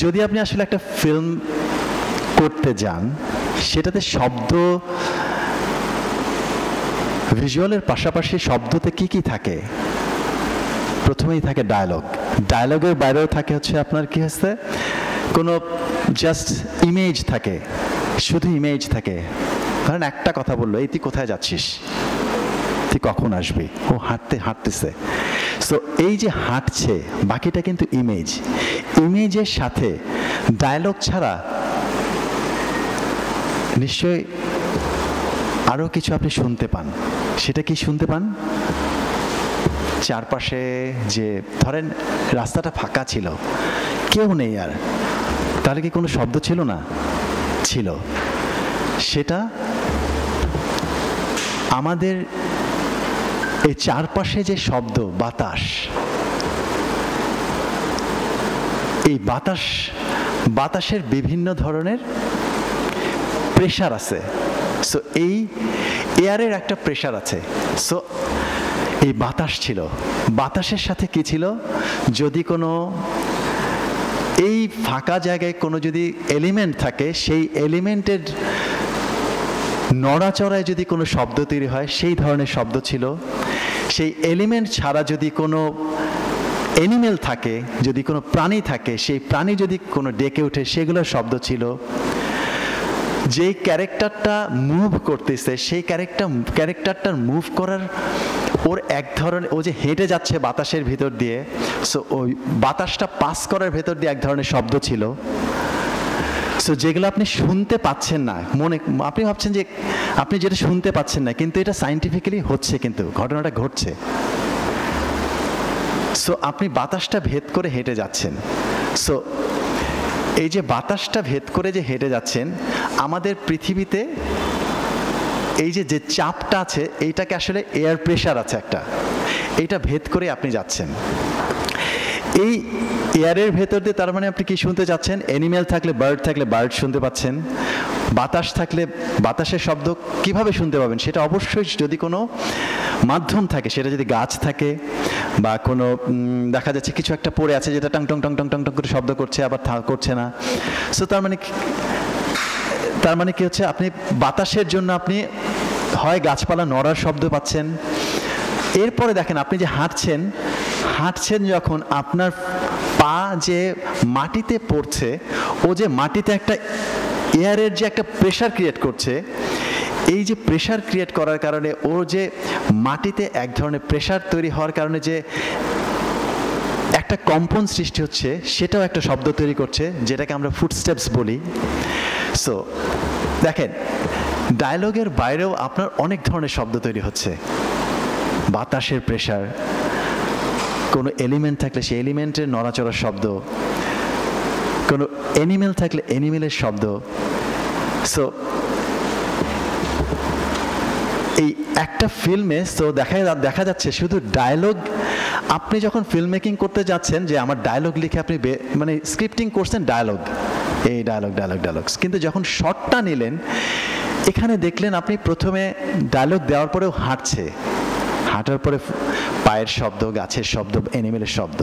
যদি আপনি আসলে একটা ফিল্ম করতে যান, সেটাতে শব্দ, ভিজুয়ালের পাশাপাশি শব্দতে কি কি থাকে? প্রথমেই থাকে ডায়ালগ। ডায়ালগের বাইরেও থাকে হচ্ছে আপনার কি হচ্ছে, কোনো জাস্ট ইমেজ থাকে, শুধু ইমেজ থাকে। ধরেন একটা কথা বললো, এই তুই কোথায় যাচ্ছিস, তুই কখন আসবি, ও হাঁটতেছে। সো এই যে হাঁটছে, বাকিটা কিন্তু ইমেজ। ইমেজের সাথে ডায়ালগ ছাড়া নিশ্চয়ই আরও কিছু আপনি শুনতে পান। সেটা কি শুনতে পান? চারপাশে যে ধরেন রাস্তাটা ফাঁকা ছিল, কেউ নেই, আর তাহলে কি কোনো শব্দ ছিল না? ছিল। সেটা আমাদের এই চারপাশে যে শব্দ, বাতাস, এই বাতাসের বিভিন্ন ধরনের প্রেশার আছে। সো এই এয়ারের একটা প্রেশার আছে। সো এই বাতাস ছিল, বাতাসের সাথে কি ছিল, যদি কোনো এই ফাঁকা জায়গায় কোনো যদি এলিমেন্ট থাকে, সেই এলিমেন্টের নড়াচড়ায় যদি কোনো শব্দ তৈরি হয়, সেই ধরনের শব্দ ছিল। সেই এলিমেন্ট ছাড়া যদি কোনো অ্যানিমেল থাকে, যদি কোনো প্রাণী থাকে, সেই প্রাণী যদি কোনো ডেকে ওঠে, সেগুলোর শব্দ ছিল। যেই ক্যারেক্টারটা মুভ করতেছে, সেই ক্যারেক্টারটার মুভ করার ওর এক ধরনের, ও যে হেঁটে যাচ্ছে বাতাসের ভিতর দিয়ে, সো ওই বাতাসটা পাস করার ভেতর দিয়ে এক ধরনের শব্দ ছিল। সো যেগুলো আপনি শুনতে পাচ্ছেন না, আপনি ভাবছেন যে আপনি যেটা শুনতে পাচ্ছেন না, কিন্তু এটা সায়েন্টিফিক্যালি হচ্ছে, কিন্তু ঘটনাটা ঘটছে। সো আপনি বাতাসটা ভেদ করে হেঁটে যাচ্ছেন। সো এই যে বাতাসটা ভেদ করে যে হেঁটে যাচ্ছেন, আমাদের পৃথিবীতে এই যে চাপটা আছে, এইটাকে আসলে এয়ার প্রেশার আছে একটা, এইটা ভেদ করে আপনি যাচ্ছেন। এই এয়ারের ভেতর দিয়ে তার মানে আপনি কি শুনতে যাচ্ছেন? অ্যানিমেল থাকলে, বার্ড থাকলে বার্ড শুনতে পাচ্ছেন। বাতাস থাকলে বাতাসের শব্দ কিভাবে শুনতে পাবেন? সেটা অবশ্যই যদি কোনো মাধ্যম থাকে, সেটা যদি গাছ থাকে বা কোনো দেখা যাচ্ছে কিছু একটা পড়ে আছে যেটা টং টং টং টং টং টং করে শব্দ করছে, আবার করছে না। সো তার মানে কি হচ্ছে, আপনি বাতাসের জন্য আপনি হয় গাছপালা নড়ার শব্দ পাচ্ছেন। এরপরে দেখেন, আপনি যে হাঁটছেন যখন আপনার পা যে মাটিতে পড়ছে, ও যে মাটিতে একটা এয়ারের যে একটা প্রেশার ক্রিয়েট করছে, এই যে প্রেশার ক্রিয়েট করার কারণে ও যে মাটিতে এক ধরনের প্রেশার তৈরি হওয়ার কারণে যে একটা কম্পন সৃষ্টি হচ্ছে, সেটাও একটা শব্দ তৈরি করছে, যেটাকে আমরা ফুটস্টেপস বলি। সো দেখেন, ডায়লগের বাইরেও আপনার অনেক ধরনের শব্দ তৈরি হচ্ছে। বাতাসের প্রেশার, কোনো এলিমেন্ট থাকলে সেই এলিমেন্টের নড়াচড়ার শব্দ, কোনো অ্যানিমেল থাকলে অ্যানিমেলের শব্দ। সো এই একটা ফিল্মে দেখা যাচ্ছে শুধু ডায়লগ। আপনি যখন ফিল্ম মেকিং করতে যাচ্ছেন, যে আমার ডায়লগ লিখে আপনি মানে স্ক্রিপ্টিং করছেন ডায়লগ, এই ডায়লগ, কিন্তু যখন শটটা নিলেন, এখানে দেখলেন আপনি প্রথমে ডায়লগ দেওয়ার পরেও হাঁটার পরে পায়ের শব্দ, গাছের শব্দ, অ্যানিমেলের শব্দ।